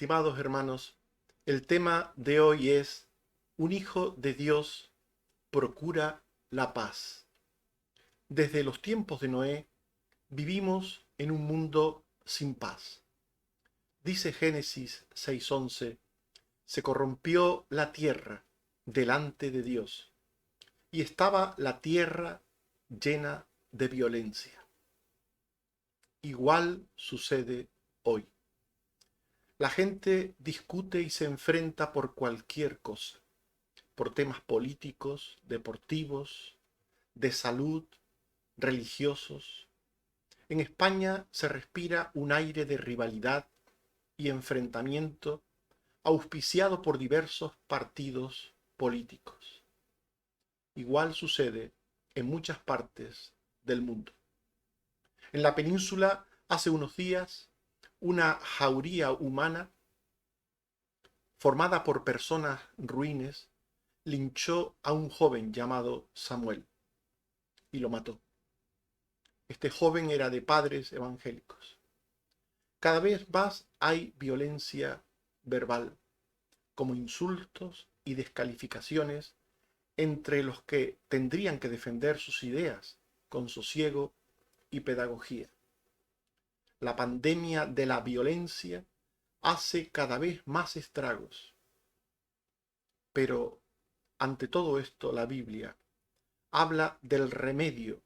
Estimados hermanos, el tema de hoy es: un hijo de Dios procura la paz. Desde los tiempos de Noé vivimos en un mundo sin paz. Dice Génesis 6:11, se corrompió la tierra delante de Dios y estaba la tierra llena de violencia. Igual sucede hoy. La gente discute y se enfrenta por cualquier cosa, por temas políticos, deportivos, de salud, religiosos. En España se respira un aire de rivalidad y enfrentamiento auspiciado por diversos partidos políticos. Igual sucede en muchas partes del mundo. En la península, hace unos días, una jauría humana formada por personas ruines linchó a un joven llamado Samuel y lo mató. Este joven era de padres evangélicos. Cada vez más hay violencia verbal, como insultos y descalificaciones entre los que tendrían que defender sus ideas con sosiego y pedagogía. La pandemia de la violencia hace cada vez más estragos. Pero ante todo esto, la Biblia habla del remedio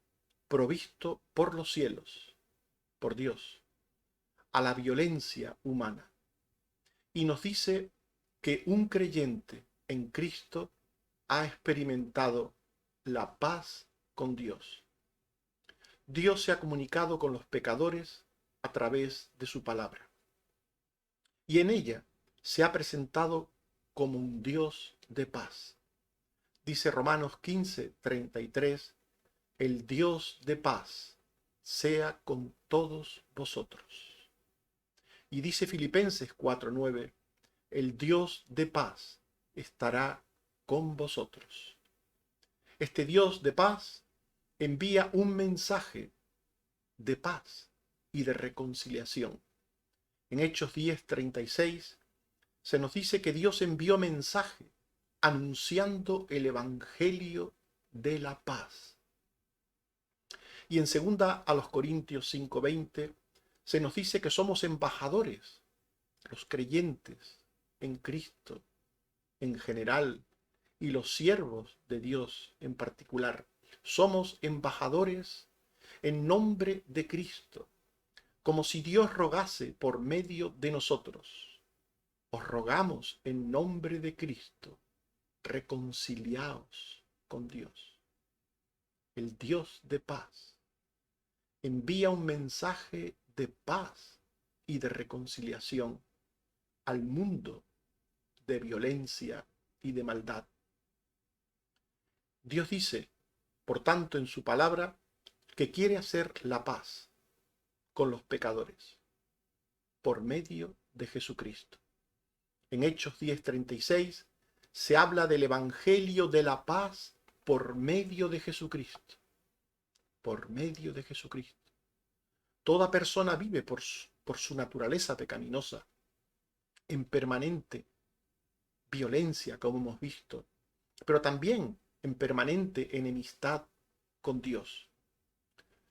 provisto por los cielos, por Dios, a la violencia humana. Y nos dice que un creyente en Cristo ha experimentado la paz con Dios. Dios se ha comunicado con los pecadores a través de su palabra. Y en ella se ha presentado como un Dios de paz. Dice Romanos 15:33, el Dios de paz sea con todos vosotros. Y dice Filipenses 4:9, el Dios de paz estará con vosotros. Este Dios de paz envía un mensaje de paz y de reconciliación. En Hechos 10:36 se nos dice que Dios envió mensaje anunciando el evangelio de la paz. Y en 2 Corintios 5:20 se nos dice que somos embajadores, los creyentes en Cristo en general y los siervos de Dios en particular. Somos embajadores en nombre de Cristo, como si Dios rogase por medio de nosotros. Os rogamos en nombre de Cristo, reconciliaos con Dios. El Dios de paz envía un mensaje de paz y de reconciliación al mundo de violencia y de maldad. Dios dice, por tanto, en su palabra, que quiere hacer la paz con los pecadores por medio de Jesucristo. En Hechos 10:36 se habla del evangelio de la paz por medio de Jesucristo. Por medio de Jesucristo. Toda persona vive por su naturaleza pecaminosa en permanente violencia, como hemos visto, pero también en permanente enemistad con Dios.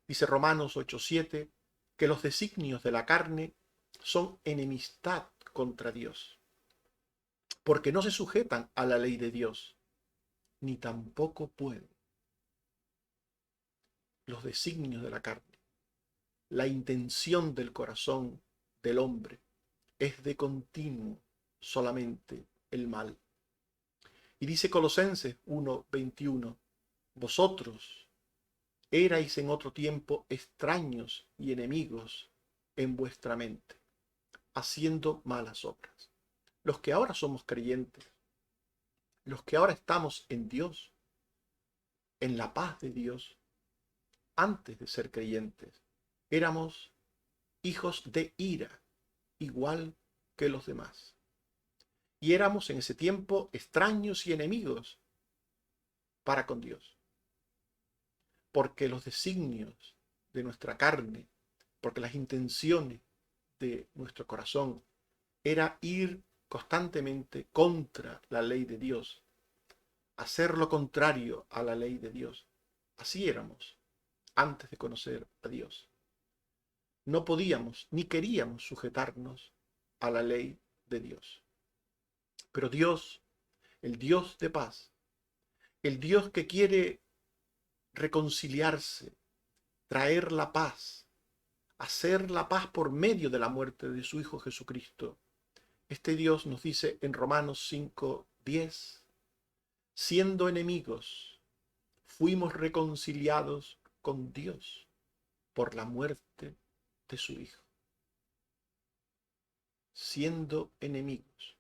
Dice Romanos 8:7 que los designios de la carne son enemistad contra Dios, porque no se sujetan a la ley de Dios, ni tampoco pueden. Los designios de la carne, la intención del corazón del hombre es de continuo solamente el mal. Y dice Colosenses 1:21, vosotros erais en otro tiempo extraños y enemigos en vuestra mente, haciendo malas obras. Los que ahora somos creyentes, los que ahora estamos en Dios, en la paz de Dios, antes de ser creyentes, éramos hijos de ira, igual que los demás. Y éramos en ese tiempo extraños y enemigos para con Dios. Porque los designios de nuestra carne, porque las intenciones de nuestro corazón era ir constantemente contra la ley de Dios, hacer lo contrario a la ley de Dios. Así éramos antes de conocer a Dios. No podíamos ni queríamos sujetarnos a la ley de Dios. Pero Dios, el Dios de paz, el Dios que quiere reconciliarse, traer la paz, hacer la paz por medio de la muerte de su Hijo Jesucristo. Este Dios nos dice en Romanos 5:10, siendo enemigos, fuimos reconciliados con Dios por la muerte de su Hijo. Siendo enemigos,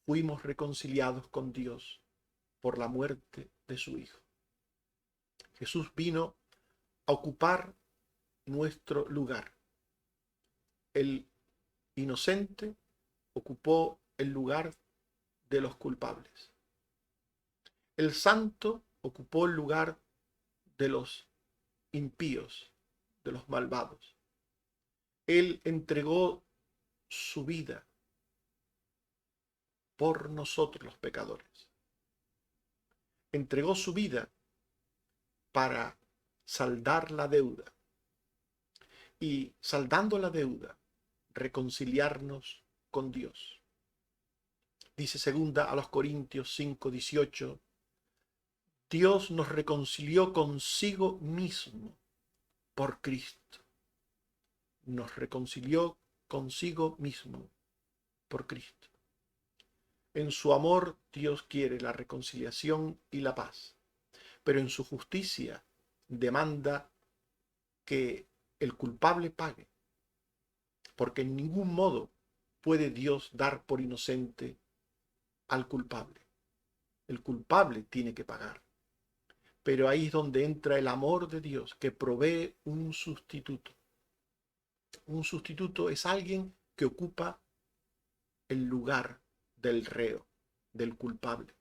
fuimos reconciliados con Dios por la muerte de su Hijo. Jesús vino a ocupar nuestro lugar. El inocente ocupó el lugar de los culpables. El santo ocupó el lugar de los impíos, de los malvados. Él entregó su vida por nosotros los pecadores. Entregó su vida para saldar la deuda y, saldando la deuda, reconciliarnos con Dios. Dice segunda a los Corintios 5:18, Dios nos reconcilió consigo mismo por Cristo. Nos reconcilió consigo mismo por Cristo. En su amor Dios quiere la reconciliación y la paz, pero en su justicia demanda que el culpable pague, porque en ningún modo puede Dios dar por inocente al culpable. El culpable tiene que pagar. Pero ahí es donde entra el amor de Dios, que provee un sustituto. Un sustituto es alguien que ocupa el lugar del reo, del culpable.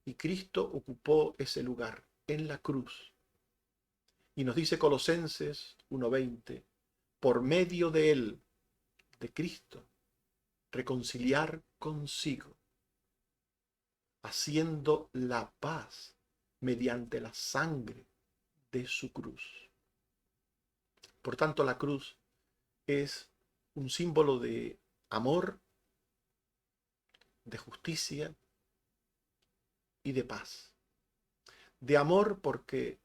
Y Cristo ocupó ese lugar en la cruz. Y nos dice Colosenses 1:20, por medio de él, de Cristo, reconciliar consigo, haciendo la paz mediante la sangre de su cruz. Por tanto, la cruz es un símbolo de amor, de justicia y de paz. De amor porque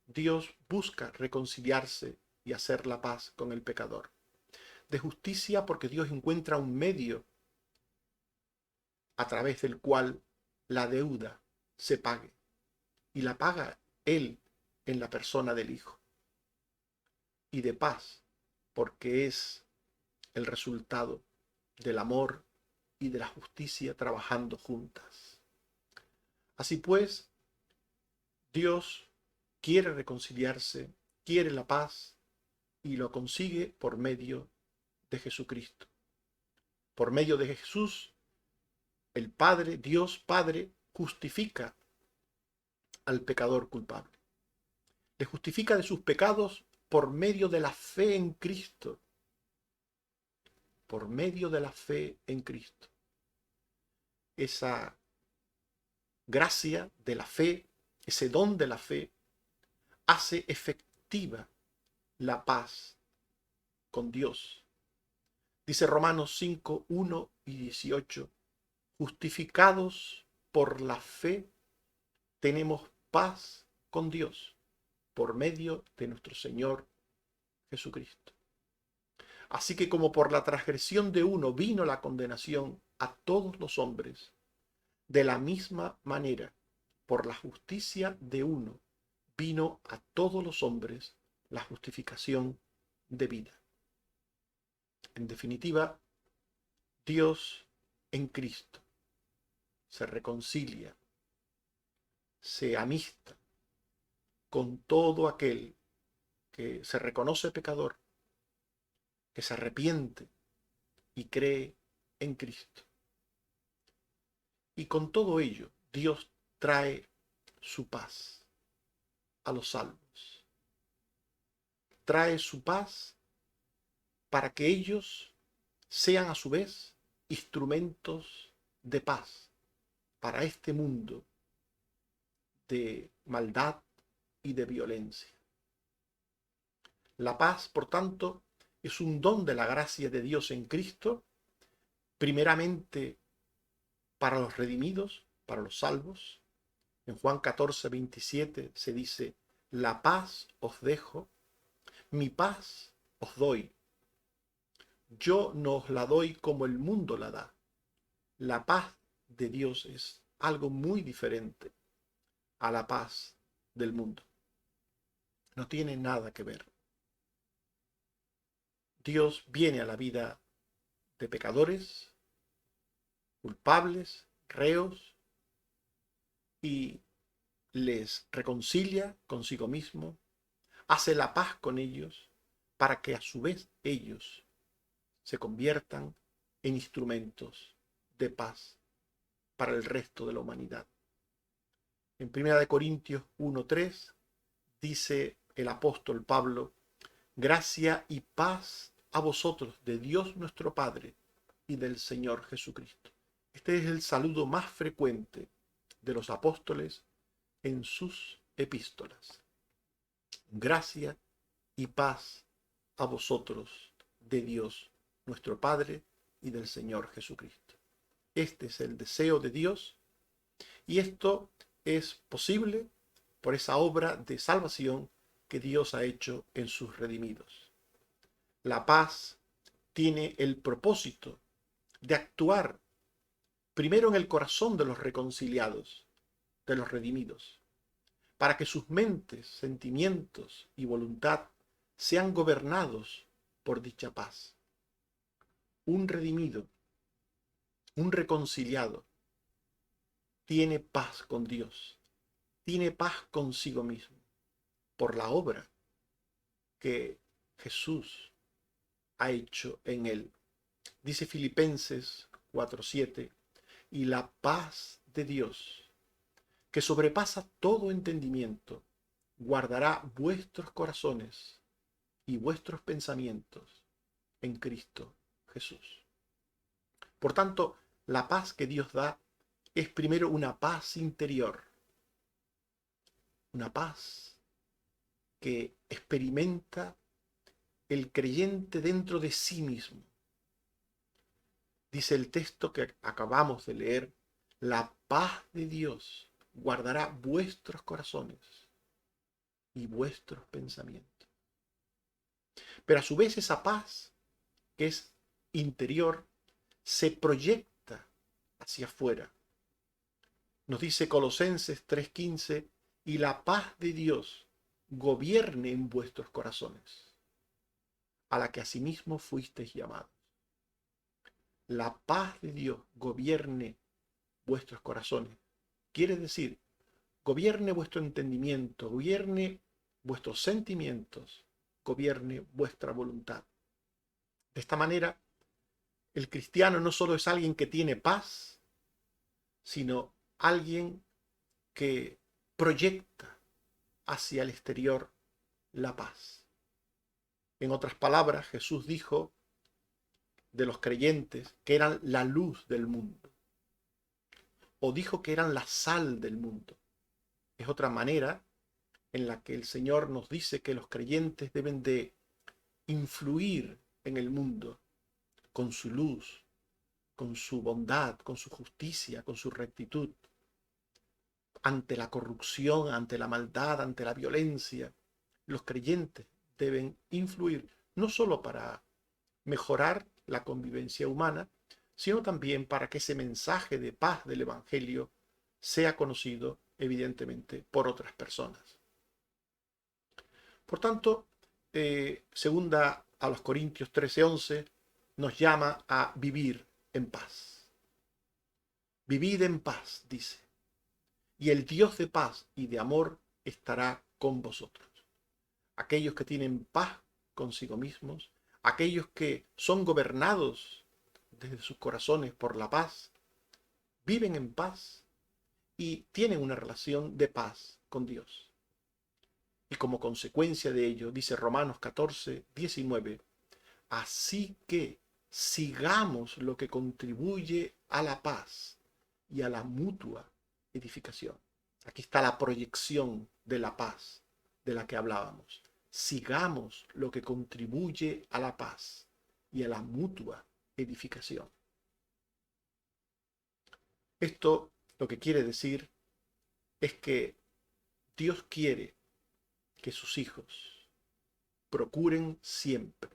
Dios busca reconciliarse y hacer la paz con el pecador. De justicia porque Dios encuentra un medio a través del cual la deuda se pague. Y la paga Él en la persona del Hijo. Y de paz porque es el resultado del amor y de la justicia trabajando juntas. Así pues, Dios quiere reconciliarse, quiere la paz y lo consigue por medio de Jesucristo. Por medio de Jesús, el Padre, Dios Padre, justifica al pecador culpable. Le justifica de sus pecados por medio de la fe en Cristo. Por medio de la fe en Cristo. Esa gracia de la fe, ese don de la fe, hace efectiva la paz con Dios. Dice Romanos 5:1-18, justificados por la fe, tenemos paz con Dios por medio de nuestro Señor Jesucristo. Así que como por la transgresión de uno vino la condenación a todos los hombres, de la misma manera, por la justicia de uno, vino a todos los hombres la justificación de vida. En definitiva, Dios en Cristo se reconcilia, se amista con todo aquel que se reconoce pecador, que se arrepiente y cree en Cristo. Y con todo ello, Dios trae su paz a los salvos. Trae su paz para que ellos sean a su vez instrumentos de paz para este mundo de maldad y de violencia. La paz, por tanto, es un don de la gracia de Dios en Cristo, primeramente para los redimidos, para los salvos. En Juan 14:27 se dice: la paz os dejo, mi paz os doy. Yo no os la doy como el mundo la da. La paz de Dios es algo muy diferente a la paz del mundo. No tiene nada que ver. Dios viene a la vida de pecadores, culpables, reos, y les reconcilia consigo mismo, hace la paz con ellos, para que a su vez ellos se conviertan en instrumentos de paz para el resto de la humanidad. En 1 Corintios 1:3 dice el apóstol Pablo: gracia y paz a vosotros de Dios nuestro Padre y del Señor Jesucristo. Este es el saludo más frecuente de los apóstoles en sus epístolas. Gracia y paz a vosotros de Dios nuestro Padre y del Señor Jesucristo. Este es el deseo de Dios, y esto es posible por esa obra de salvación que Dios ha hecho en sus redimidos. La paz tiene el propósito de actuar primero en el corazón de los reconciliados, de los redimidos, para que sus mentes, sentimientos y voluntad sean gobernados por dicha paz. Un redimido, un reconciliado, tiene paz con Dios, tiene paz consigo mismo, por la obra que Jesús ha hecho en él. Dice Filipenses 4:7, y la paz de Dios, que sobrepasa todo entendimiento, guardará vuestros corazones y vuestros pensamientos en Cristo Jesús. Por tanto, la paz que Dios da es primero una paz interior, una paz que experimenta el creyente dentro de sí mismo. Dice el texto que acabamos de leer: la paz de Dios guardará vuestros corazones y vuestros pensamientos. Pero a su vez esa paz, que es interior, se proyecta hacia afuera. Nos dice Colosenses 3:15, y la paz de Dios gobierne en vuestros corazones, a la que asimismo fuisteis llamados. La paz de Dios gobierne vuestros corazones. Quiere decir, gobierne vuestro entendimiento, gobierne vuestros sentimientos, gobierne vuestra voluntad. De esta manera, el cristiano no solo es alguien que tiene paz, sino alguien que proyecta hacia el exterior la paz. En otras palabras, Jesús dijo de los creyentes que eran la luz del mundo, o dijo que eran la sal del mundo. Es otra manera en la que el Señor nos dice que los creyentes deben de influir en el mundo con su luz, con su bondad, con su justicia, con su rectitud, ante la corrupción, ante la maldad, ante la violencia. Los creyentes deben influir no solo para mejorar la convivencia humana, sino también para que ese mensaje de paz del Evangelio sea conocido, evidentemente, por otras personas. Por tanto, segunda a los Corintios 13:11 nos llama a vivir en paz. Vivid en paz, dice, y el Dios de paz y de amor estará con vosotros. Aquellos que tienen paz consigo mismos, aquellos que son gobernados desde sus corazones por la paz, viven en paz y tienen una relación de paz con Dios. Y como consecuencia de ello, dice Romanos 14:19, así que sigamos lo que contribuye a la paz y a la mutua edificación. Aquí está la proyección de la paz de la que hablábamos. Sigamos lo que contribuye a la paz y a la mutua edificación. Esto lo que quiere decir es que Dios quiere que sus hijos procuren siempre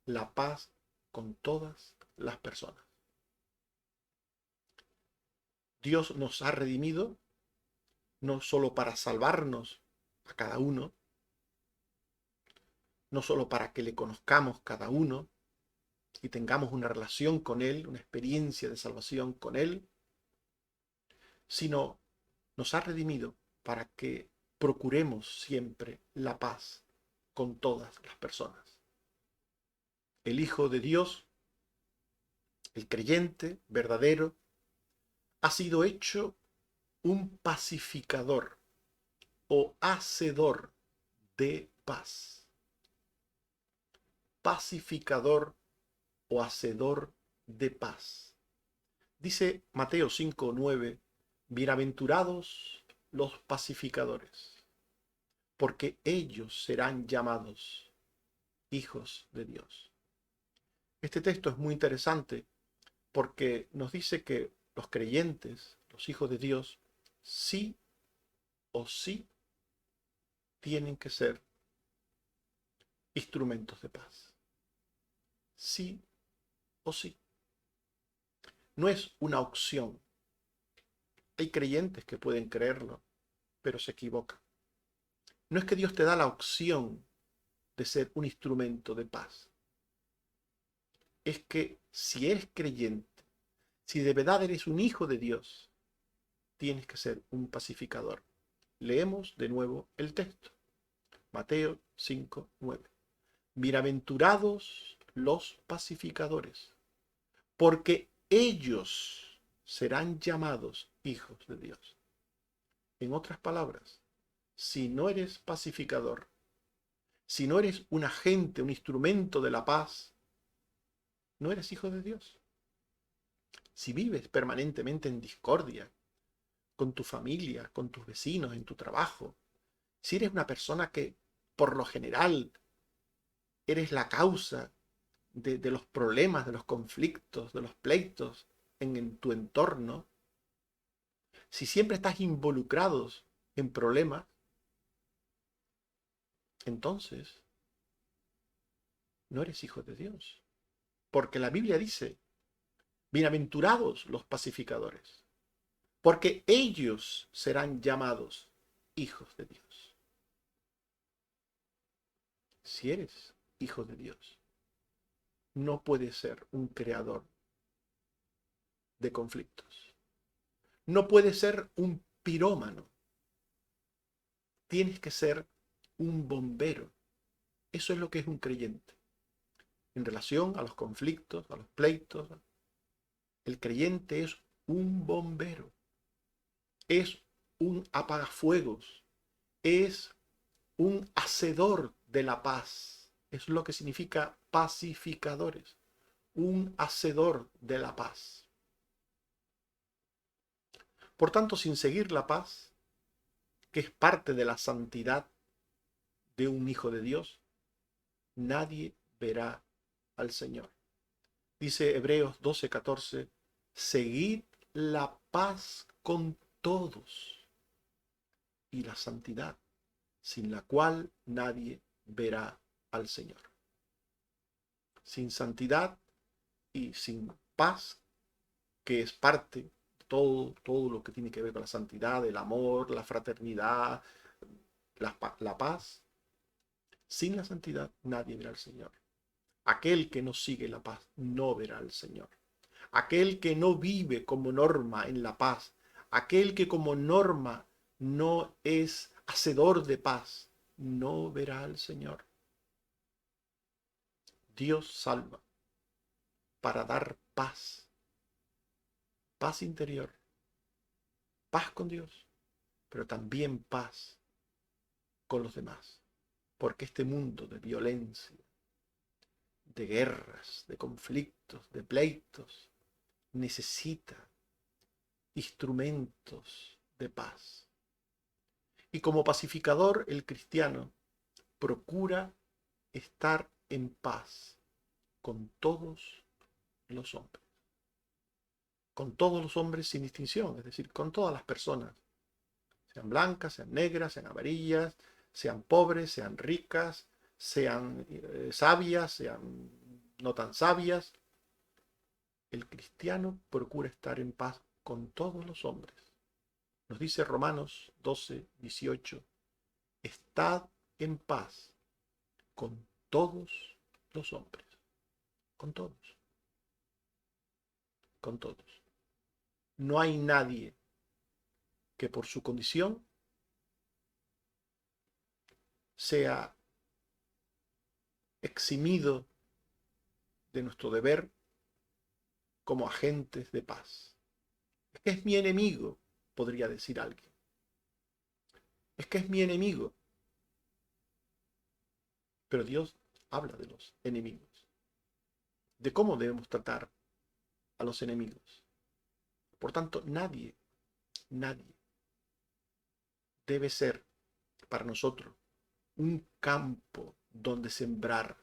la paz con todas las personas. Dios nos ha redimido no solo para salvarnos a cada uno, no solo para que le conozcamos cada uno y tengamos una relación con Él, una experiencia de salvación con Él, sino nos ha redimido para que procuremos siempre la paz con todas las personas. El Hijo de Dios, el creyente verdadero, ha sido hecho un pacificador o hacedor de paz. Pacificador o hacedor de paz. Dice Mateo 5:9, bienaventurados los pacificadores, porque ellos serán llamados hijos de Dios. Este texto es muy interesante porque nos dice que los creyentes, los hijos de Dios, sí o sí tienen que ser instrumentos de paz. Sí o sí. No es una opción. Hay creyentes que pueden creerlo, pero se equivocan. No es que Dios te da la opción de ser un instrumento de paz. Es que si eres creyente, si de verdad eres un hijo de Dios, tienes que ser un pacificador. Leemos de nuevo el texto. Mateo 5:9. Bienaventurados los pacificadores, porque ellos serán llamados hijos de Dios. En otras palabras, si no eres pacificador, si no eres un agente, un instrumento de la paz, no eres hijo de Dios. Si vives permanentemente en discordia con tu familia, con tus vecinos, en tu trabajo, si eres una persona que por lo general eres la causa de los problemas, de los conflictos, de los pleitos en tu entorno, si siempre estás involucrado en problemas, entonces no eres hijo de Dios. Porque la Biblia dice, bienaventurados los pacificadores, porque ellos serán llamados hijos de Dios. Si eres hijo de Dios, no puedes ser un creador de conflictos. No puedes ser un pirómano. Tienes que ser un bombero. Eso es lo que es un creyente. En relación a los conflictos, a los pleitos, el creyente es un bombero. Es un apagafuegos. Es un hacedor de la paz. Es lo que significa pacificadores. Un hacedor de la paz. Por tanto, sin seguir la paz, que es parte de la santidad de un hijo de Dios, nadie verá al Señor. Dice Hebreos 12:14, seguid la paz con todos y la santidad, sin la cual nadie verá al Señor. Sin santidad y sin paz, que es parte de todo lo que tiene que ver con la santidad, el amor, la fraternidad, la paz, sin la santidad nadie verá al Señor. Aquel que no sigue la paz no verá al Señor. Aquel que no vive como norma en la paz, aquel que como norma no es hacedor de paz, no verá al Señor. Dios salva para dar paz, paz interior, paz con Dios, pero también paz con los demás. Porque este mundo de violencia, de guerras, de conflictos, de pleitos, necesita instrumentos de paz. Y como pacificador, el cristiano procura estar en paz con todos los hombres. Con todos los hombres sin distinción, es decir, con todas las personas. Sean blancas, sean negras, sean amarillas, sean pobres, sean ricas, sean sabias, sean no tan sabias. El cristiano procura estar en paz con todos los hombres. Nos dice Romanos 12, 18, estad en paz con todos los hombres. Con todos. Con todos. No hay nadie que por su condición sea eximido de nuestro deber como agentes de paz. Es que es mi enemigo, podría decir alguien. Es que es mi enemigo. Pero Dios habla de los enemigos, de cómo debemos tratar a los enemigos. Por tanto, nadie debe ser para nosotros un campo donde sembrar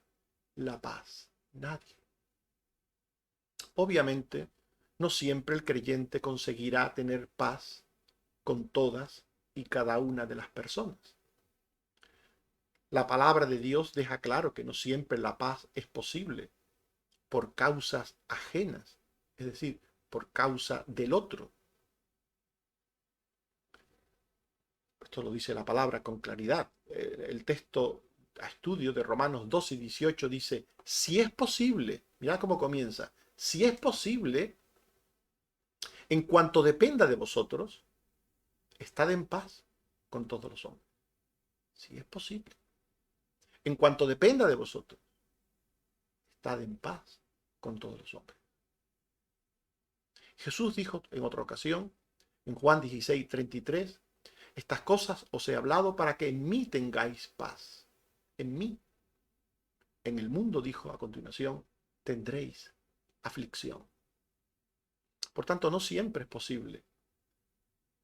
la paz. Nadie. Obviamente, no siempre el creyente conseguirá tener paz con todas y cada una de las personas. La palabra de Dios deja claro que no siempre la paz es posible por causas ajenas, es decir, por causa del otro. Esto lo dice la palabra con claridad. El texto a estudio de Romanos 12 y 18 dice, si es posible, mirad cómo comienza, si es posible, en cuanto dependa de vosotros, estad en paz con todos los hombres. Si es posible. En cuanto dependa de vosotros, estad en paz con todos los hombres. Jesús dijo en otra ocasión, en Juan 16, 33, estas cosas os he hablado para que en mí tengáis paz. En mí. En el mundo, dijo a continuación, tendréis aflicción. Por tanto, no siempre es posible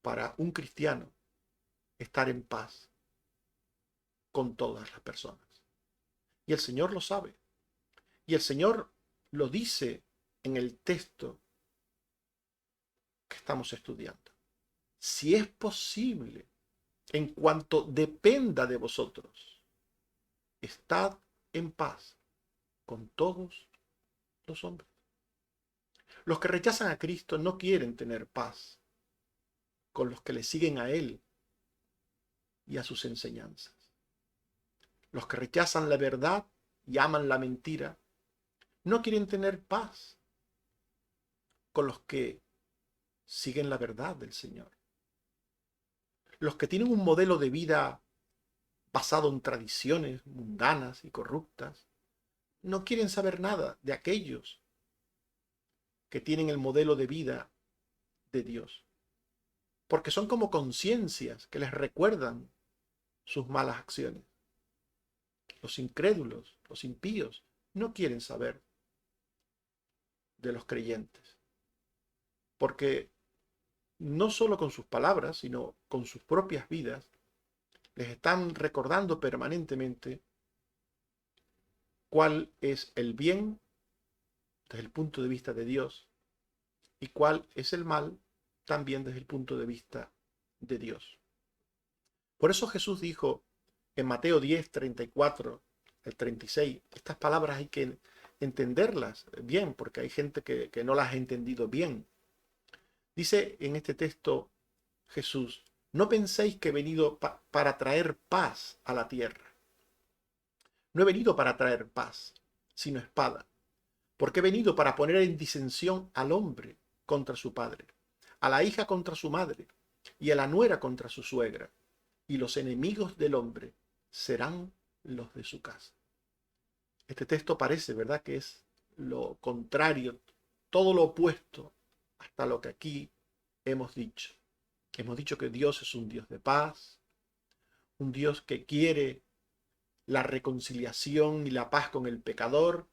para un cristiano estar en paz con todas las personas. Y el Señor lo sabe. Y el Señor lo dice en el texto que estamos estudiando. Si es posible, en cuanto dependa de vosotros, estad en paz con todos los hombres. Los que rechazan a Cristo no quieren tener paz con los que le siguen a Él y a sus enseñanzas. Los que rechazan la verdad y aman la mentira no quieren tener paz con los que siguen la verdad del Señor. Los que tienen un modelo de vida basado en tradiciones mundanas y corruptas no quieren saber nada de aquellos que tienen el modelo de vida de Dios, porque son como conciencias que les recuerdan sus malas acciones. Los incrédulos, los impíos, no quieren saber de los creyentes, porque no solo con sus palabras, sino con sus propias vidas, les están recordando permanentemente cuál es el bien desde el punto de vista de Dios y cuál es el mal también desde el punto de vista de Dios. Por eso Jesús dijo en Mateo 10, 34, el 36, estas palabras hay que entenderlas bien, porque hay gente que no las ha entendido bien. Dice en este texto Jesús, no penséis que he venido para traer paz a la tierra. No he venido para traer paz, sino espada, porque he venido para poner en disensión al hombre contra su padre, a la hija contra su madre, y a la nuera contra su suegra, y los enemigos del hombre serán los de su casa. Este texto parece, ¿verdad?, que es lo contrario, todo lo opuesto hasta lo que aquí hemos dicho. Hemos dicho que Dios es un Dios de paz, un Dios que quiere la reconciliación y la paz con el pecador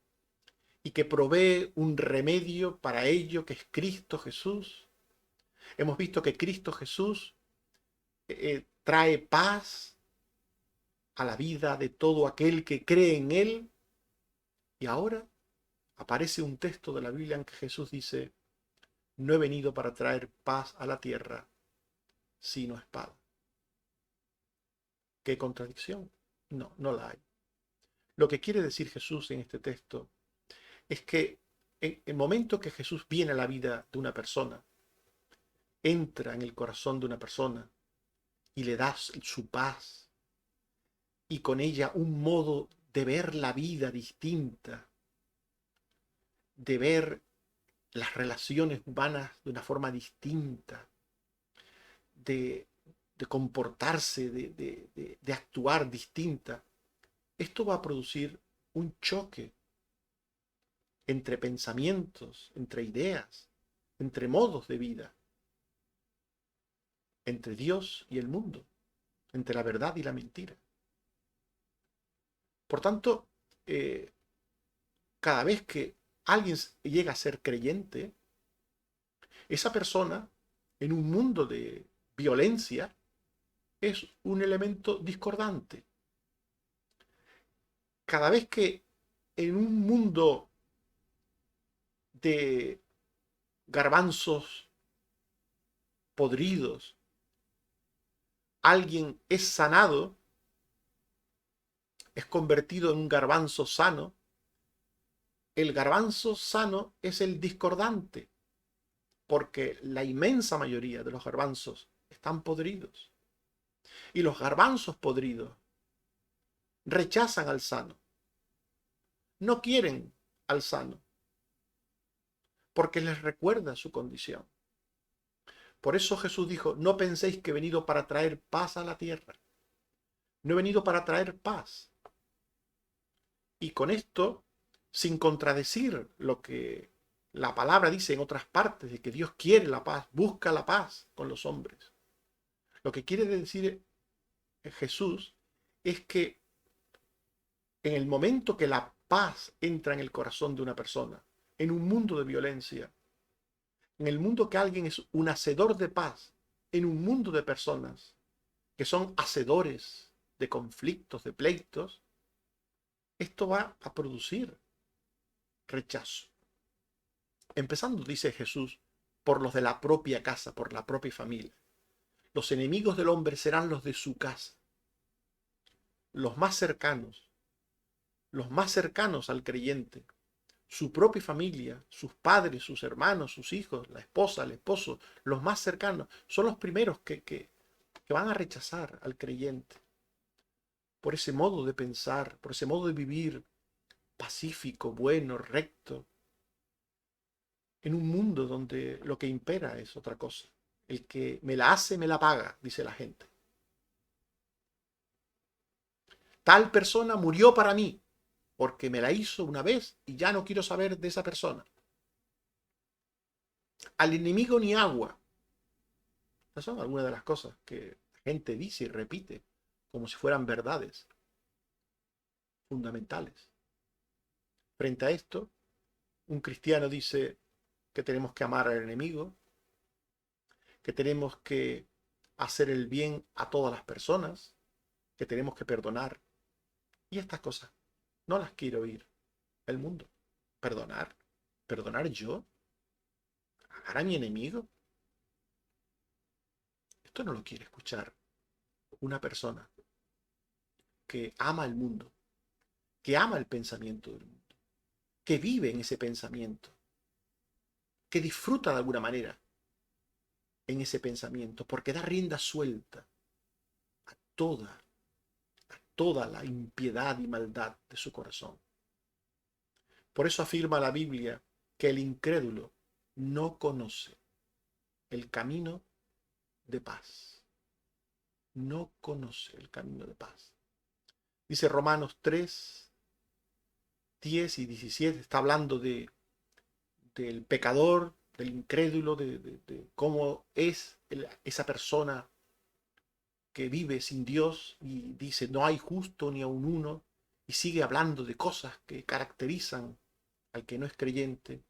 y que provee un remedio para ello, que es Cristo Jesús. Hemos visto que Cristo Jesús trae paz a la vida de todo aquel que cree en Él. Y ahora aparece un texto de la Biblia en que Jesús dice, no he venido para traer paz a la tierra, sino espada. ¿Qué contradicción? No, no la hay. Lo que quiere decir Jesús en este texto es que en el momento que Jesús viene a la vida de una persona, entra en el corazón de una persona y le da su paz y con ella un modo de ver la vida distinta, de ver las relaciones humanas de una forma distinta, de, de comportarse, de actuar distinta, esto va a producir un choque entre pensamientos, entre ideas, entre modos de vida, entre Dios y el mundo, entre la verdad y la mentira. Por tanto, cada vez que alguien llega a ser creyente, esa persona, en un mundo de violencia, es un elemento discordante. Cada vez que en un mundo de garbanzos podridos alguien es sanado, es convertido en un garbanzo sano, el garbanzo sano es el discordante, porque la inmensa mayoría de los garbanzos están podridos. Y los garbanzos podridos rechazan al sano, no quieren al sano, porque les recuerda su condición. Por eso Jesús dijo, no penséis que he venido para traer paz a la tierra. No he venido para traer paz. Y con esto, sin contradecir lo que la palabra dice en otras partes, de que Dios quiere la paz, busca la paz con los hombres. Lo que quiere decir Jesús es que en el momento que la paz entra en el corazón de una persona, en un mundo de violencia, en el mundo que alguien es un hacedor de paz, en un mundo de personas que son hacedores de conflictos, de pleitos, esto va a producir rechazo. Empezando, dice Jesús, por los de la propia casa, por la propia familia. Los enemigos del hombre serán los de su casa, los más cercanos al creyente, su propia familia, sus padres, sus hermanos, sus hijos, la esposa, el esposo, los más cercanos, son los primeros que van a rechazar al creyente por ese modo de pensar, por ese modo de vivir pacífico, bueno, recto, en un mundo donde lo que impera es otra cosa. El que me la hace, me la paga, dice la gente. Tal persona murió para mí, porque me la hizo una vez y ya no quiero saber de esa persona. Al enemigo ni agua. Estas son algunas de las cosas que la gente dice y repite como si fueran verdades fundamentales. Frente a esto, un cristiano dice que tenemos que amar al enemigo, que tenemos que hacer el bien a todas las personas, que tenemos que perdonar. Y estas cosas no las quiere oír el mundo. ¿Perdonar? ¿Perdonar yo? ¿Amar a mi enemigo? Esto no lo quiere escuchar una persona que ama el mundo, que ama el pensamiento del mundo, que vive en ese pensamiento, que disfruta de alguna manera en ese pensamiento, porque da rienda suelta a toda la impiedad y maldad de su corazón. Por eso afirma la Biblia que el incrédulo no conoce el camino de paz. No conoce el camino de paz. Dice Romanos 3, 10 y 17, está hablando del pecador, del incrédulo, de cómo es esa persona que vive sin Dios y dice no hay justo ni aun uno, y sigue hablando de cosas que caracterizan al que no es creyente,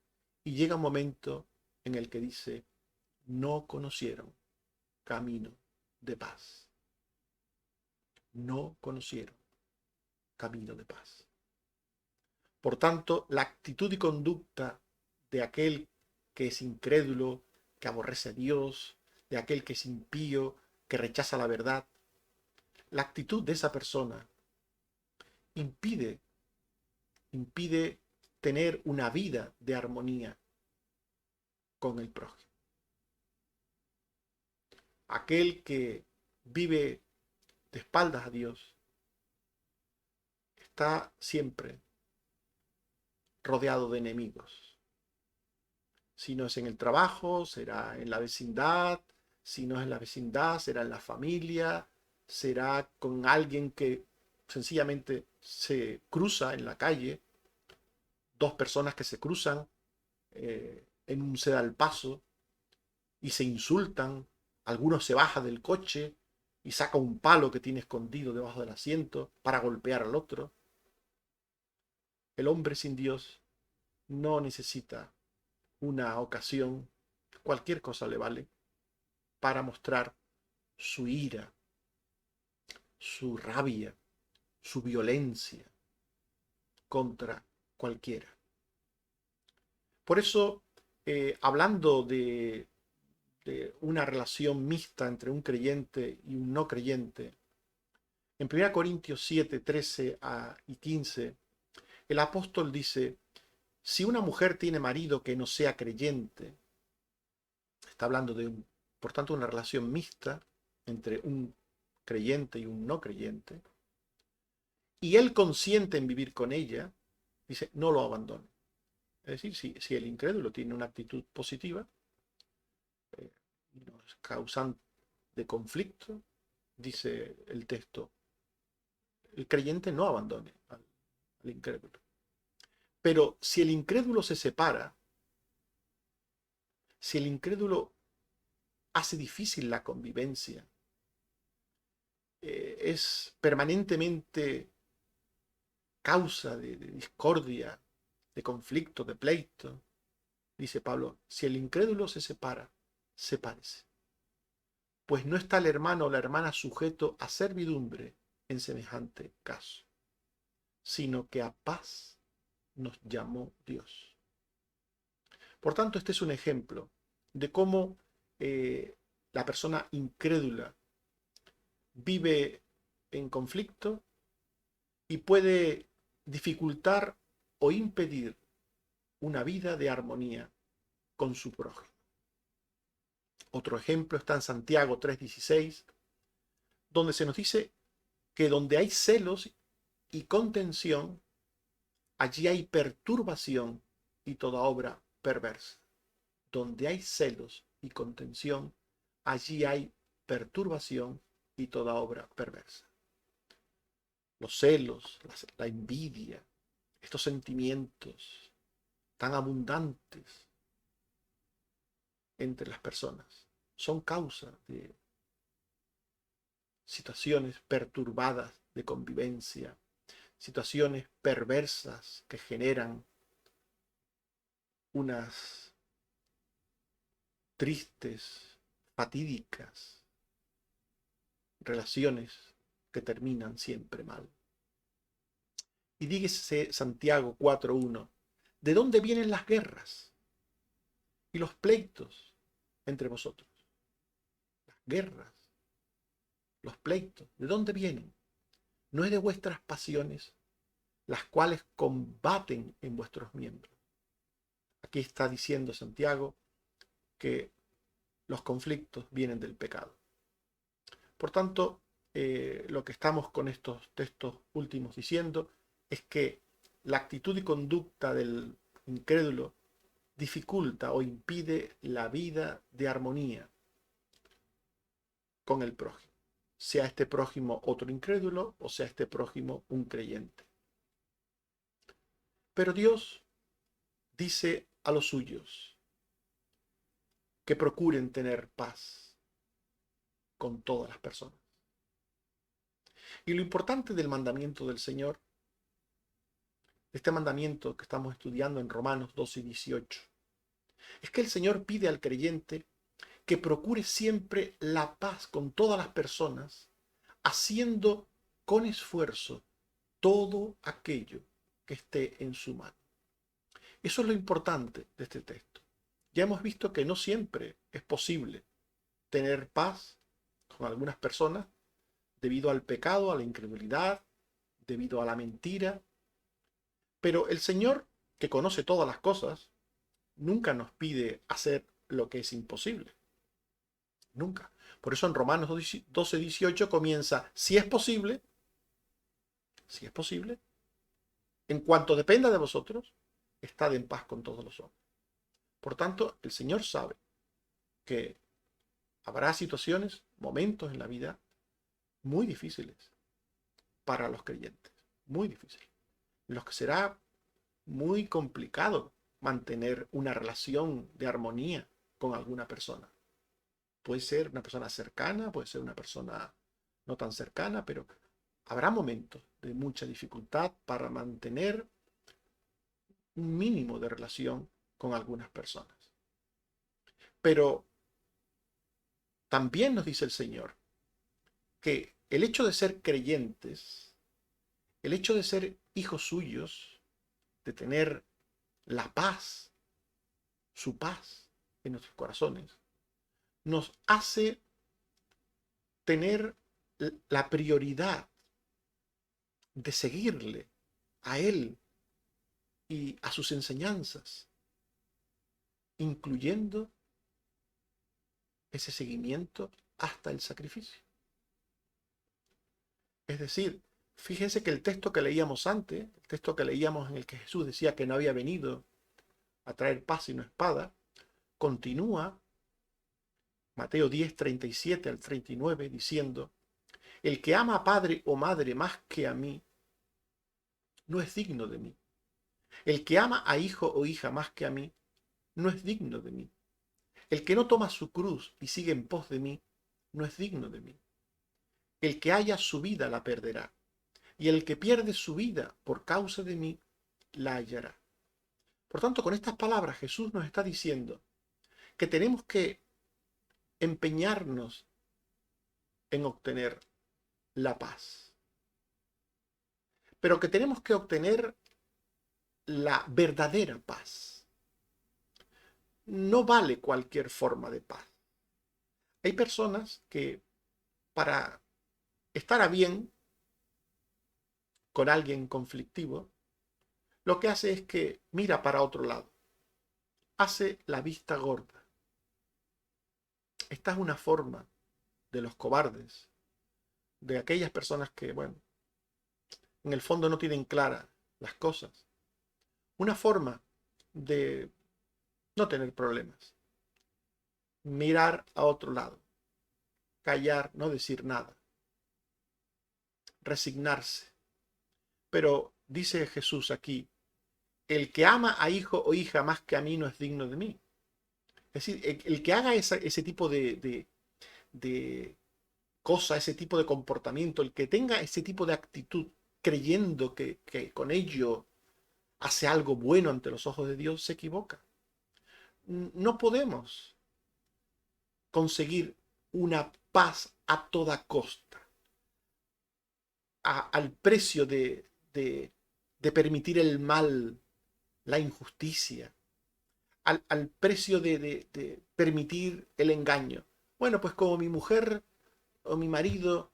y llega un momento en el que dice no conocieron camino de paz. no conocieron camino de paz. Por tanto, la actitud y conducta de aquel que es incrédulo, que aborrece a Dios, de aquel que es impío, que rechaza la verdad, la actitud de esa persona impide, impide tener una vida de armonía con el prójimo. Aquel que vive de espaldas a Dios está siempre rodeado de enemigos. Si no es en el trabajo, será en la vecindad. Si no es en la vecindad, será en la familia. Será con alguien que sencillamente se cruza en la calle. Dos personas que se cruzan en un sedal al paso y se insultan. Alguno se baja del coche y saca un palo que tiene escondido debajo del asiento para golpear al otro. El hombre sin Dios no necesita una ocasión, cualquier cosa le vale, para mostrar su ira, su rabia, su violencia contra cualquiera. Por eso, hablando de una relación mixta entre un creyente y un no creyente, en 1 Corintios 7, 13 y 15, el apóstol dice, si una mujer tiene marido que no sea creyente, está hablando de, por tanto, una relación mixta entre un creyente y un no creyente, y él consiente en vivir con ella, dice, no lo abandone. Es decir, si el incrédulo tiene una actitud positiva, no es causante de conflicto, dice el texto, el creyente no abandone al incrédulo. Pero si el incrédulo se separa, si el incrédulo hace difícil la convivencia, es permanentemente causa de discordia, de conflicto, de pleito, dice Pablo, si el incrédulo se separa, sepárese. Pues no está el hermano o la hermana sujeto a servidumbre en semejante caso, sino que a paz nos llamó Dios. Por tanto, este es un ejemplo de cómo la persona incrédula vive en conflicto y puede dificultar o impedir una vida de armonía con su prójimo. Otro ejemplo está en Santiago 3:16, donde se nos dice que donde hay celos y contención, allí hay perturbación y toda obra perversa. Donde hay celos y contención, allí hay perturbación y toda obra perversa. Los celos, la envidia, estos sentimientos tan abundantes entre las personas son causa de situaciones perturbadas de convivencia, situaciones perversas que generan unas tristes, fatídicas relaciones que terminan siempre mal. Y dígase Santiago 4:1, ¿de dónde vienen las guerras y los pleitos entre vosotros? Las guerras, los pleitos, ¿de dónde vienen? ¿No es de vuestras pasiones, las cuales combaten en vuestros miembros? Aquí está diciendo Santiago que los conflictos vienen del pecado. Por tanto, lo que estamos con estos textos últimos diciendo es que la actitud y conducta del incrédulo dificulta o impide la vida de armonía con el prójimo, sea este prójimo otro incrédulo o sea este prójimo un creyente. Pero Dios dice a los suyos que procuren tener paz con todas las personas. Y lo importante del mandamiento del Señor, este mandamiento que estamos estudiando en Romanos 12:18, es que el Señor pide al creyente que procure siempre la paz con todas las personas, haciendo con esfuerzo todo aquello que esté en su mano. Eso es lo importante de este texto. Ya hemos visto que no siempre es posible tener paz con algunas personas debido al pecado, a la incredulidad, debido a la mentira. Pero el Señor, que conoce todas las cosas, nunca nos pide hacer lo que es imposible. Nunca. Por eso en Romanos 12:18 comienza, si es posible, en cuanto dependa de vosotros, estad en paz con todos los hombres. Por tanto, el Señor sabe que habrá situaciones, momentos en la vida muy difíciles para los creyentes, muy difíciles, en los que será muy complicado mantener una relación de armonía con alguna persona. Puede ser una persona cercana, puede ser una persona no tan cercana, pero habrá momentos de mucha dificultad para mantener un mínimo de relación con algunas personas. Pero también nos dice el Señor que el hecho de ser creyentes, el hecho de ser hijos suyos, de tener la paz, su paz en nuestros corazones, nos hace tener la prioridad de seguirle a Él y a sus enseñanzas, incluyendo ese seguimiento hasta el sacrificio. Es decir, fíjense que el texto que leíamos antes, el texto que leíamos en el que Jesús decía que no había venido a traer paz sino espada, continúa Mateo 10, 37 al 39, diciendo, el que ama a padre o madre más que a mí, no es digno de mí. El que ama a hijo o hija más que a mí, no es digno de mí. El que no toma su cruz y sigue en pos de mí, no es digno de mí. El que haya su vida la perderá, y el que pierde su vida por causa de mí, la hallará. Por tanto, con estas palabras Jesús nos está diciendo que tenemos que empeñarnos en obtener la paz, pero que tenemos que obtener la verdadera paz. No vale cualquier forma de paz. Hay personas que para estar a bien con alguien conflictivo, lo que hace es que mira para otro lado, hace la vista gorda. Esta es una forma de los cobardes, de aquellas personas que, bueno, en el fondo no tienen claras las cosas. Una forma de no tener problemas. Mirar a otro lado, callar, no decir nada, resignarse. Pero dice Jesús aquí, el que ama a hijo o hija más que a mí no es digno de mí. Es decir, el que haga ese tipo de cosa, ese tipo de comportamiento, el que tenga ese tipo de actitud, creyendo que con ello hace algo bueno ante los ojos de Dios, se equivoca. No podemos conseguir una paz a toda costa, al precio de permitir el mal, la injusticia, al precio de permitir el engaño. Bueno, pues como mi mujer o mi marido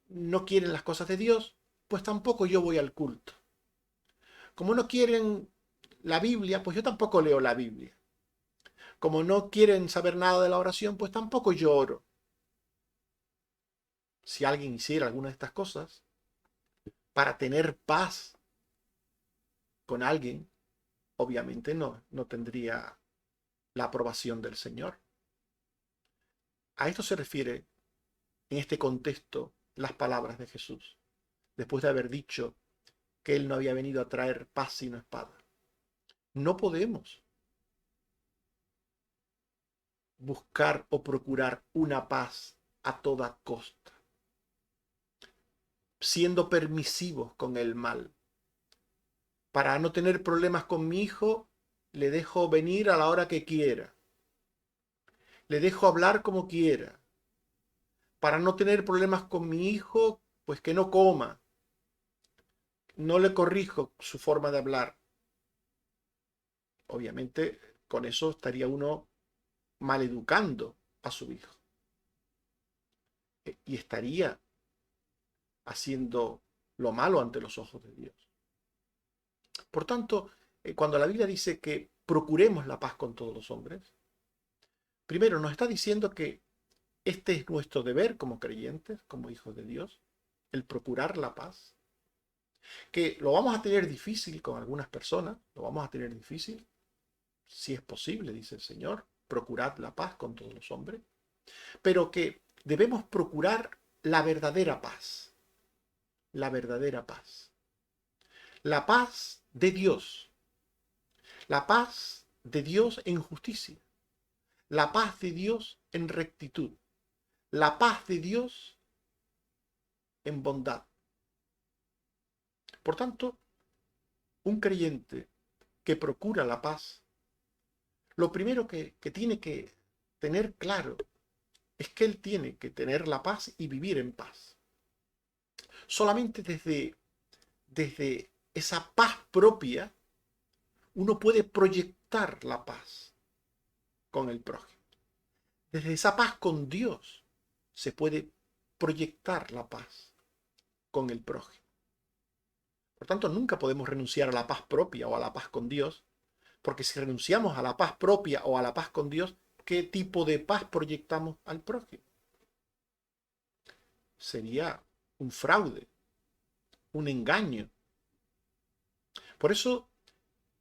no quieren las cosas de Dios, pues tampoco yo voy al culto. Como no quieren la Biblia, pues yo tampoco leo la Biblia. Como no quieren saber nada de la oración, pues tampoco yo oro. Si alguien hiciera alguna de estas cosas, para tener paz con alguien, obviamente no tendría la aprobación del Señor. A esto se refiere en este contexto las palabras de Jesús, después de haber dicho que Él no había venido a traer paz sino espada. No podemos buscar o procurar una paz a toda costa, siendo permisivos con el mal. Para no tener problemas con mi hijo, le dejo venir a la hora que quiera. Le dejo hablar como quiera. Para no tener problemas con mi hijo, pues que no coma, no le corrijo su forma de hablar. Obviamente, con eso estaría uno maleducando a su hijo. Y estaría haciendo lo malo ante los ojos de Dios. Por tanto, cuando la Biblia dice que procuremos la paz con todos los hombres, primero nos está diciendo que este es nuestro deber como creyentes, como hijos de Dios, el procurar la paz, que lo vamos a tener difícil con algunas personas, lo vamos a tener difícil, si es posible, dice el Señor, procurad la paz con todos los hombres, pero que debemos procurar la verdadera paz, la verdadera paz. La paz de Dios, la paz de Dios en justicia, la paz de Dios en rectitud, la paz de Dios en bondad. Por tanto, un creyente que procura la paz, lo primero que tiene que tener claro es que él tiene que tener la paz y vivir en paz. Solamente desde esa paz propia uno puede proyectar la paz con el prójimo. Desde esa paz con Dios se puede proyectar la paz con el prójimo. Por tanto, nunca podemos renunciar a la paz propia o a la paz con Dios, porque si renunciamos a la paz propia o a la paz con Dios, ¿qué tipo de paz proyectamos al prójimo? Sería un fraude, un engaño. Por eso,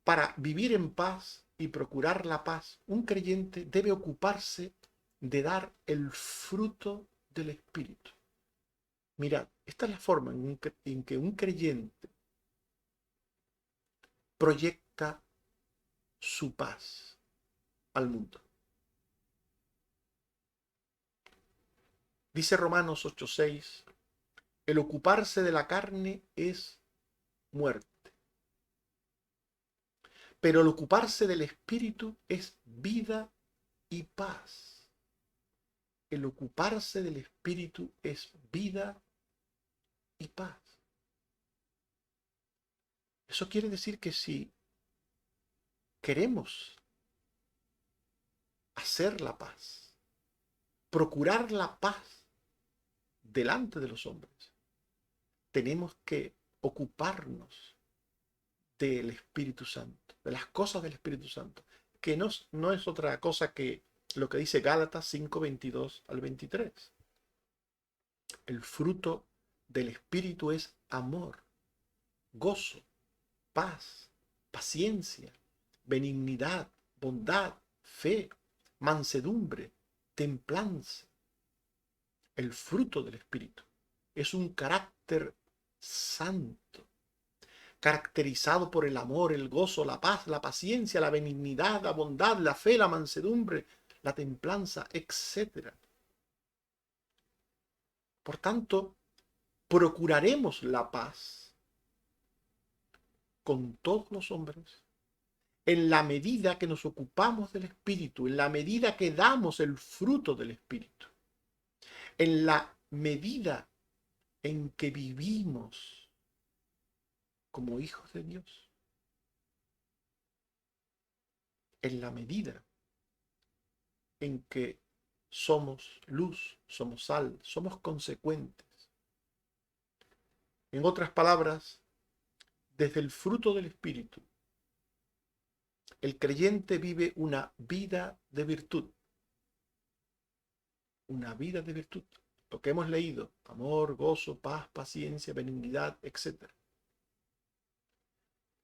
para vivir en paz y procurar la paz, un creyente debe ocuparse de dar el fruto del Espíritu. Mirad, esta es la forma en que un creyente proyecta su paz al mundo. Dice Romanos 8:6, el ocuparse de la carne es muerte, pero el ocuparse del Espíritu es vida y paz. El ocuparse del Espíritu es vida y paz. Eso quiere decir que si queremos hacer la paz, procurar la paz delante de los hombres, tenemos que ocuparnos del Espíritu Santo, de las cosas del Espíritu Santo, que no es otra cosa que lo que dice Gálatas 5:22 al 23. El fruto del Espíritu es amor, gozo, paz, paciencia, benignidad, bondad, fe, mansedumbre, templanza. El fruto del Espíritu es un carácter santo, caracterizado por el amor, el gozo, la paz, la paciencia, la benignidad, la bondad, la fe, la mansedumbre, la templanza, etc. Por tanto, procuraremos la paz con todos los hombres en la medida que nos ocupamos del Espíritu, en la medida que damos el fruto del Espíritu, en la medida en que vivimos como hijos de Dios, en la medida en que somos luz, somos sal, somos consecuentes. En otras palabras, desde el fruto del Espíritu, el creyente vive una vida de virtud. Una vida de virtud. Lo que hemos leído, amor, gozo, paz, paciencia, benignidad, etc.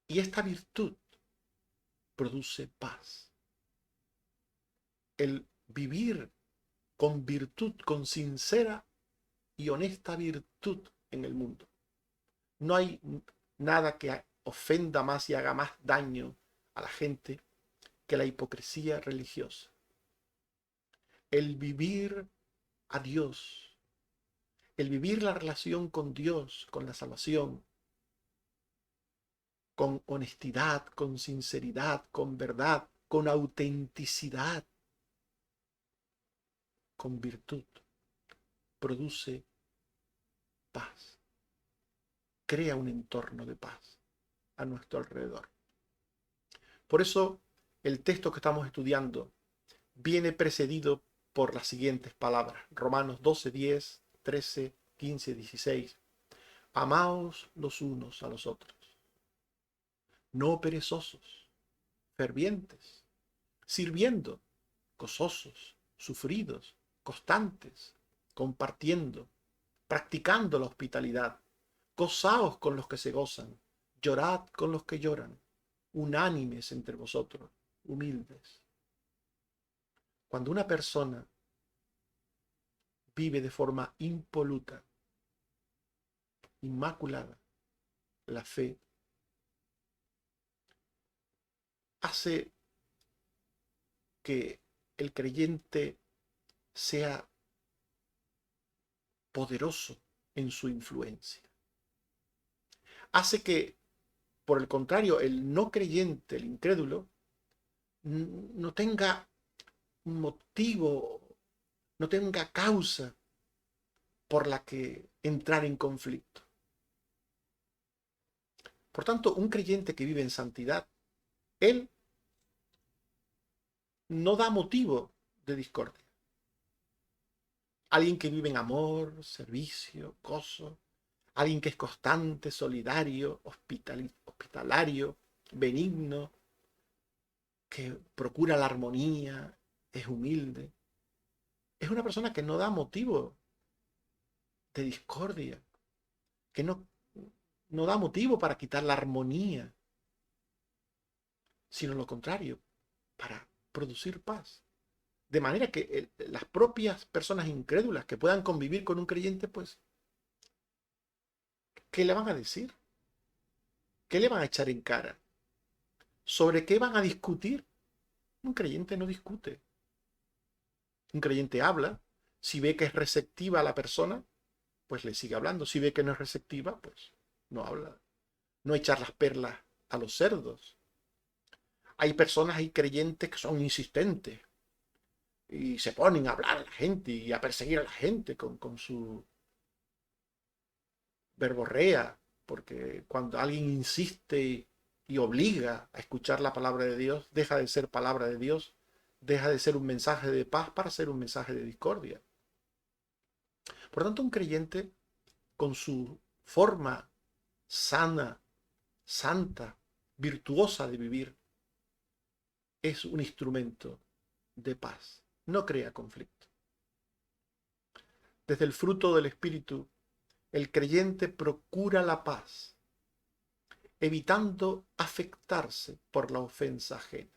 Y esta virtud produce paz. El vivir con virtud, con sincera y honesta virtud en el mundo. No hay nada que ofenda más y haga más daño a la gente que la hipocresía religiosa. El vivir a Dios, el vivir la relación con Dios, con la salvación, con honestidad, con sinceridad, con verdad, con autenticidad, con virtud, produce paz. Crea un entorno de paz a nuestro alrededor. Por eso el texto que estamos estudiando viene precedido por las siguientes palabras. Romanos 12, 10, 13, 15, 16. Amaos los unos a los otros, no perezosos, fervientes, sirviendo, gozosos, sufridos, constantes, compartiendo, practicando la hospitalidad. Gozaos con los que se gozan, llorad con los que lloran, unánimes entre vosotros, humildes. Cuando una persona vive de forma impoluta, inmaculada, la fe hace que el creyente sea poderoso en su influencia. Hace que, por el contrario, el no creyente, el incrédulo, no tenga motivo, no tenga causa por la que entrar en conflicto. Por tanto, un creyente que vive en santidad, él no da motivo de discordia. Alguien que vive en amor, servicio, gozo, alguien que es constante, solidario, hospitalario, benigno, que procura la armonía, es humilde. Es una persona que no da motivo de discordia, que no da motivo para quitar la armonía, sino lo contrario, para producir paz. De manera que las propias personas incrédulas que puedan convivir con un creyente, pues, ¿qué le van a decir? ¿Qué le van a echar en cara? ¿Sobre qué van a discutir? Un creyente no discute. Un creyente habla. Si ve que es receptiva a la persona, pues le sigue hablando. Si ve que no es receptiva, pues no habla. No echar las perlas a los cerdos. Hay personas, hay creyentes que son insistentes y se ponen a hablar a la gente y a perseguir a la gente con su verborrea, porque cuando alguien insiste y obliga a escuchar la palabra de Dios, deja de ser palabra de Dios, deja de ser un mensaje de paz para ser un mensaje de discordia. Por tanto, un creyente con su forma sana, santa, virtuosa de vivir, es un instrumento de paz, no crea conflicto. Desde el fruto del Espíritu, el creyente procura la paz, evitando afectarse por la ofensa ajena.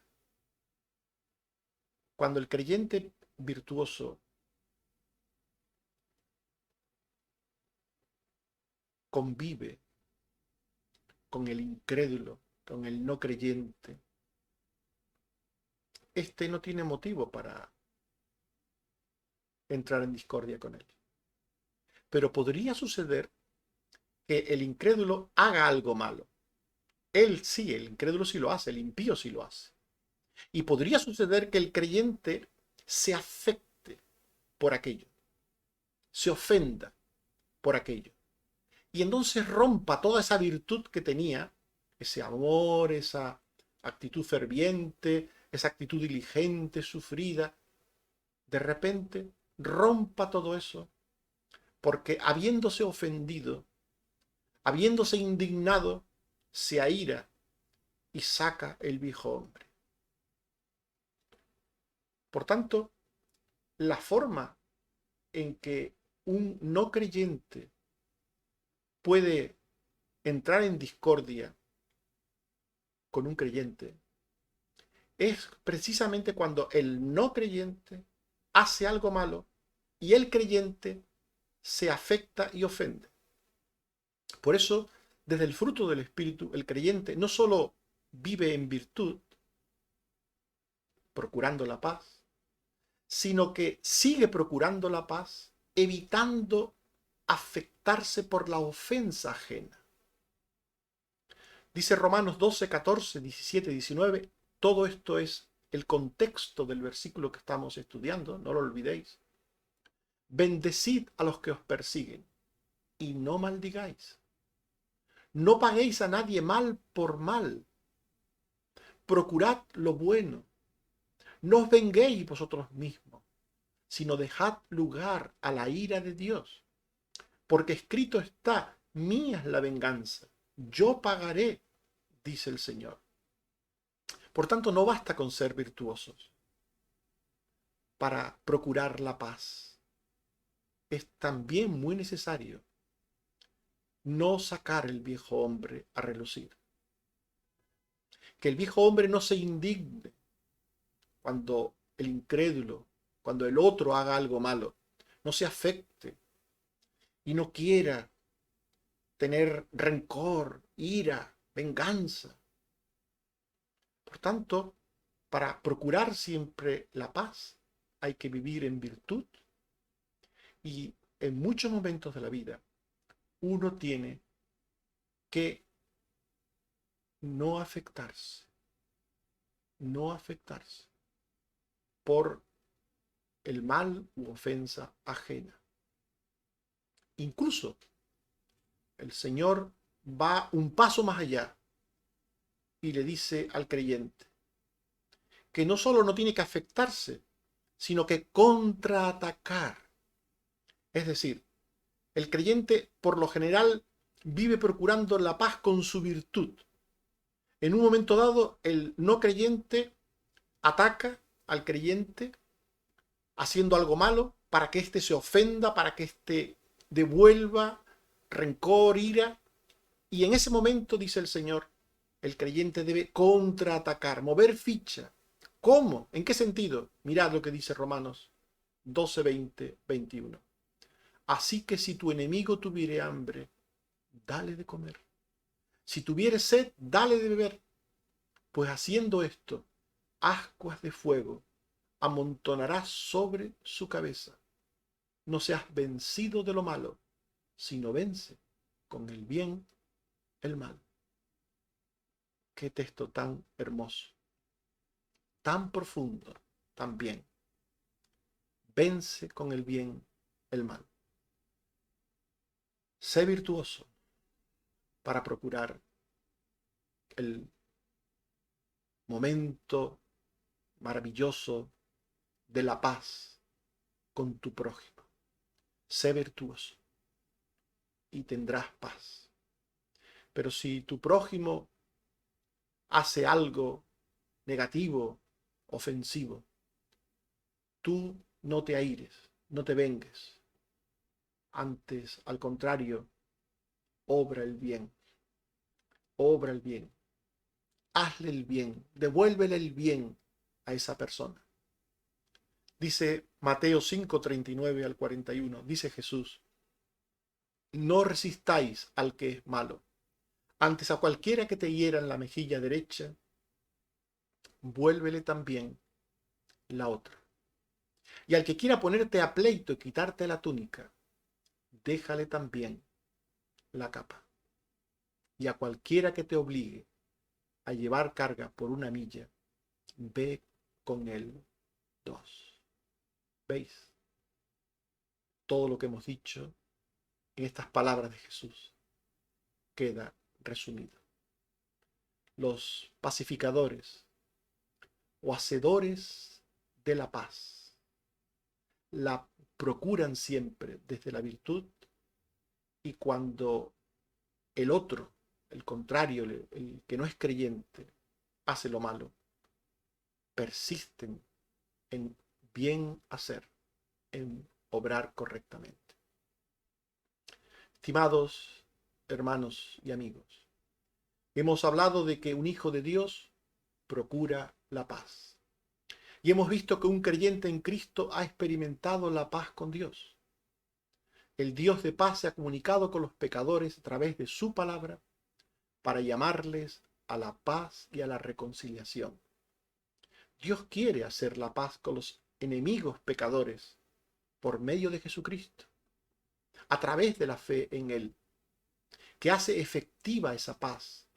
Cuando el creyente virtuoso convive con el incrédulo, con el no creyente, este no tiene motivo para entrar en discordia con él. Pero podría suceder que el incrédulo haga algo malo. Él sí, el incrédulo sí lo hace, el impío sí lo hace. Y podría suceder que el creyente se afecte por aquello, se ofenda por aquello. Y entonces rompa toda esa virtud que tenía, ese amor, esa actitud ferviente, esa actitud diligente, sufrida. De repente rompa todo eso, porque habiéndose ofendido, habiéndose indignado, se aira y saca el viejo hombre. Por tanto, la forma en que un no creyente puede entrar en discordia con un creyente es precisamente cuando el no creyente hace algo malo y el creyente se afecta y ofende. Por eso, desde el fruto del Espíritu, el creyente no solo vive en virtud, procurando la paz, sino que sigue procurando la paz, evitando afectarse por la ofensa ajena. Dice Romanos 12, 14, 17, 19, todo esto es el contexto del versículo que estamos estudiando, no lo olvidéis. Bendecid a los que os persiguen y no maldigáis. No paguéis a nadie mal por mal. Procurad lo bueno. No os venguéis vosotros mismos, sino dejad lugar a la ira de Dios. Porque escrito está, mía es la venganza, yo pagaré, dice el Señor. Por tanto, no basta con ser virtuosos para procurar la paz. Es también muy necesario no sacar el viejo hombre a relucir. Que el viejo hombre no se indigne cuando el incrédulo, cuando el otro haga algo malo, no se afecte y no quiera tener rencor, ira, venganza. Por tanto, para procurar siempre la paz hay que vivir en virtud y en muchos momentos de la vida uno tiene que no afectarse, no afectarse por el mal u ofensa ajena. Incluso el Señor va un paso más allá y le dice al creyente que no solo no tiene que afectarse, sino que contraatacar. Es decir, el creyente por lo general vive procurando la paz con su virtud. En un momento dado, el no creyente ataca al creyente haciendo algo malo para que éste se ofenda, para que éste devuelva rencor, ira. Y en ese momento, dice el Señor, el creyente debe contraatacar, mover ficha. ¿Cómo? ¿En qué sentido? Mirad lo que dice Romanos 12, 20, 21. Así que si tu enemigo tuviere hambre, dale de comer. Si tuviere sed, dale de beber. Pues haciendo esto, ascuas de fuego amontonarás sobre su cabeza. No seas vencido de lo malo, sino vence con el bien el mal. Qué texto tan hermoso, tan profundo también. Vence con el bien el mal. Sé virtuoso para procurar el momento maravilloso de la paz con tu prójimo. Sé virtuoso y tendrás paz. Pero si tu prójimo hace algo negativo, ofensivo, tú no te aires, no te vengues. Antes, al contrario, obra el bien. Obra el bien. Hazle el bien. Devuélvele el bien a esa persona. Dice Mateo 5, 39 al 41. Dice Jesús, no resistáis al que es malo. Antes a cualquiera que te hiera en la mejilla derecha, vuélvele también la otra. Y al que quiera ponerte a pleito y quitarte la túnica, déjale también la capa. Y a cualquiera que te obligue a llevar carga por una milla, ve con él 2. ¿Veis? Todo lo que hemos dicho en estas palabras de Jesús queda resumido. Los pacificadores o hacedores de la paz la procuran siempre desde la virtud y cuando el otro, el contrario, el que no es creyente, hace lo malo, persisten en bien hacer, en obrar correctamente. Estimados hermanos y amigos, hemos hablado de que un hijo de Dios procura la paz. Y hemos visto que un creyente en Cristo ha experimentado la paz con Dios. El Dios de paz se ha comunicado con los pecadores a través de su palabra para llamarles a la paz y a la reconciliación. Dios quiere hacer la paz con los enemigos pecadores por medio de Jesucristo, a través de la fe en Él, que hace efectiva esa paz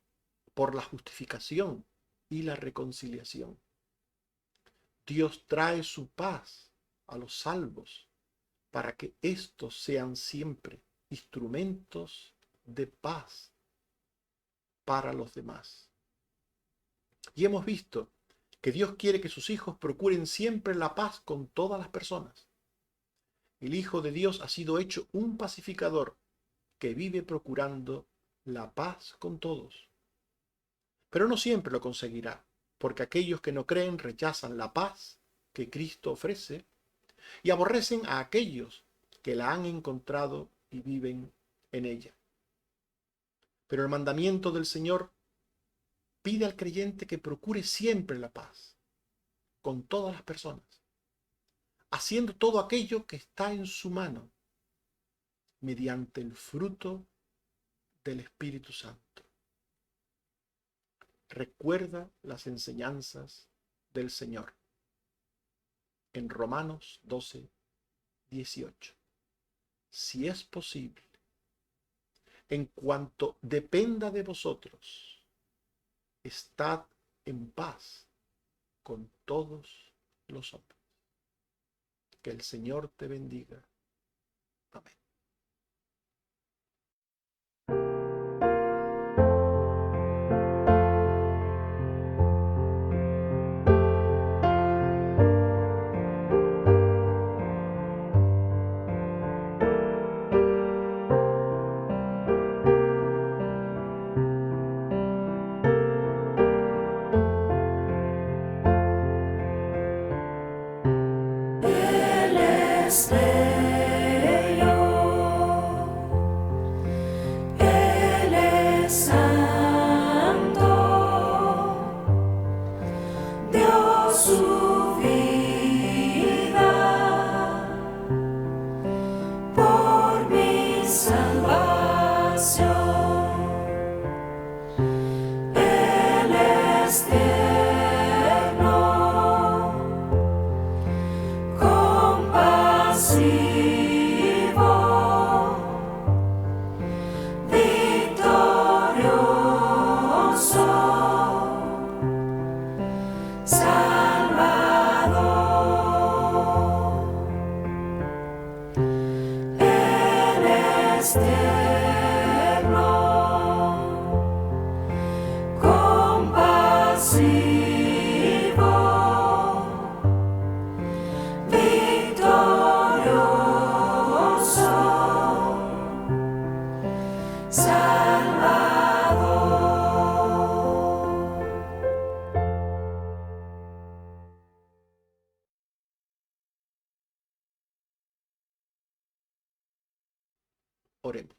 por la justificación y la reconciliación. Dios trae su paz a los salvos para que éstos sean siempre y instrumentos de paz para los demás. Y hemos visto que Dios quiere que sus hijos procuren siempre la paz con todas las personas. El Hijo de Dios ha sido hecho un pacificador que vive procurando la paz con todos. Pero no siempre lo conseguirá, porque aquellos que no creen rechazan la paz que Cristo ofrece y aborrecen a aquellos que la han encontrado y viven en ella. Pero el mandamiento del Señor pide al creyente que procure siempre la paz con todas las personas, haciendo todo aquello que está en su mano mediante el fruto del Espíritu Santo. Recuerda las enseñanzas del Señor en Romanos 12:18. Si es posible, en cuanto dependa de vosotros, estad en paz con todos los hombres. Que el Señor te bendiga. Amén. Él es bello, Él es santo, dio su vida por mi salvación. Él es tierno, compasivo, victorioso, Salvador. Él es tierno, compasivo, victorioso, Salvador. Oremos.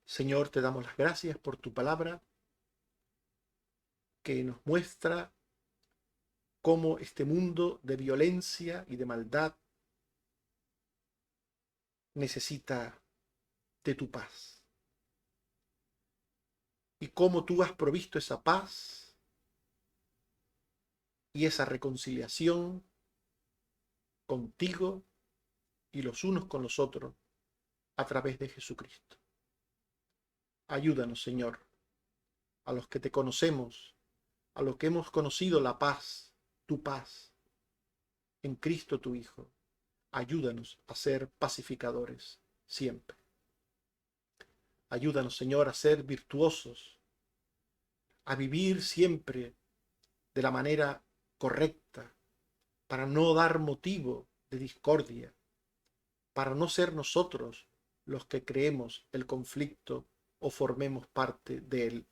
Señor, te damos las gracias por tu palabra que nos muestra cómo este mundo de violencia y de maldad necesita de tu paz. Y cómo tú has provisto esa paz y esa reconciliación contigo y los unos con los otros a través de Jesucristo. Ayúdanos, Señor, a los que te conocemos, a los que hemos conocido la paz, tu paz, en Cristo tu Hijo. Ayúdanos a ser pacificadores siempre. Ayúdanos, Señor, a ser virtuosos, a vivir siempre de la manera correcta, para no dar motivo de discordia, para no ser nosotros los que creemos el conflicto o formemos parte de él.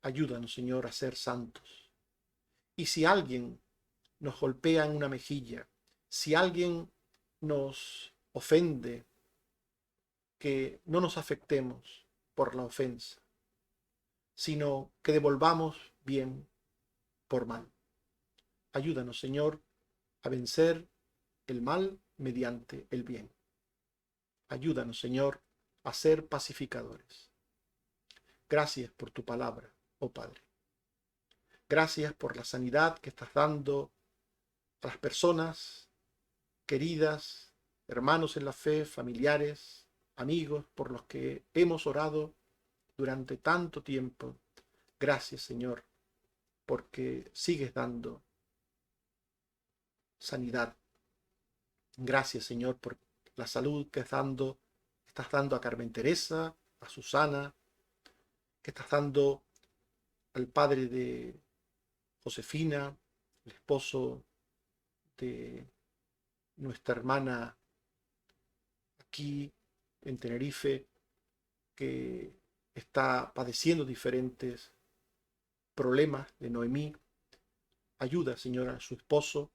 Ayúdanos, Señor, a ser santos. Y si alguien nos golpea en una mejilla, si alguien nos ofende, que no nos afectemos por la ofensa, sino que devolvamos bien por mal. Ayúdanos, Señor, a vencer el mal mediante el bien. Ayúdanos, Señor, a ser pacificadores. Gracias por tu palabra, oh Padre. Gracias por la sanidad que estás dando a las personas queridas, hermanos en la fe, familiares, amigos, por los que hemos orado durante tanto tiempo. Gracias, Señor, porque sigues dando sanidad Gracias, Señor, por la salud que estás dando a Carmen Teresa, a Susana, que estás dando al padre de Josefina, el esposo de nuestra hermana aquí en Tenerife, que está padeciendo diferentes problemas de Noemí. Ayuda, Señor, a su esposo.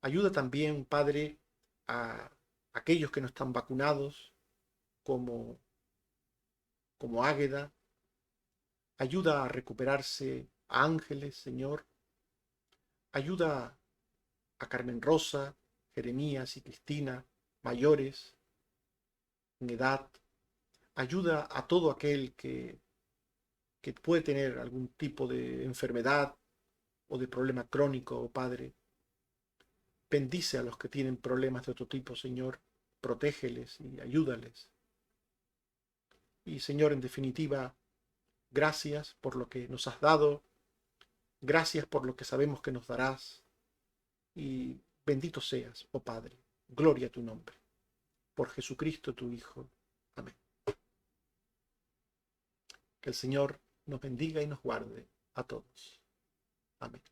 Ayuda también, Padre, a aquellos que no están vacunados, como, como Águeda. Ayuda a recuperarse a Ángeles, Señor. Ayuda a Carmen Rosa, Jeremías y Cristina, mayores en edad. Ayuda a todo aquel que puede tener algún tipo de enfermedad o de problema crónico, oh Padre. Bendice a los que tienen problemas de otro tipo, Señor. Protégeles y ayúdales. Y Señor, en definitiva, gracias por lo que nos has dado. Gracias por lo que sabemos que nos darás. Y bendito seas, oh Padre. Gloria a tu nombre. Por Jesucristo tu Hijo. Amén. Que el Señor nos bendiga y nos guarde a todos. Amén.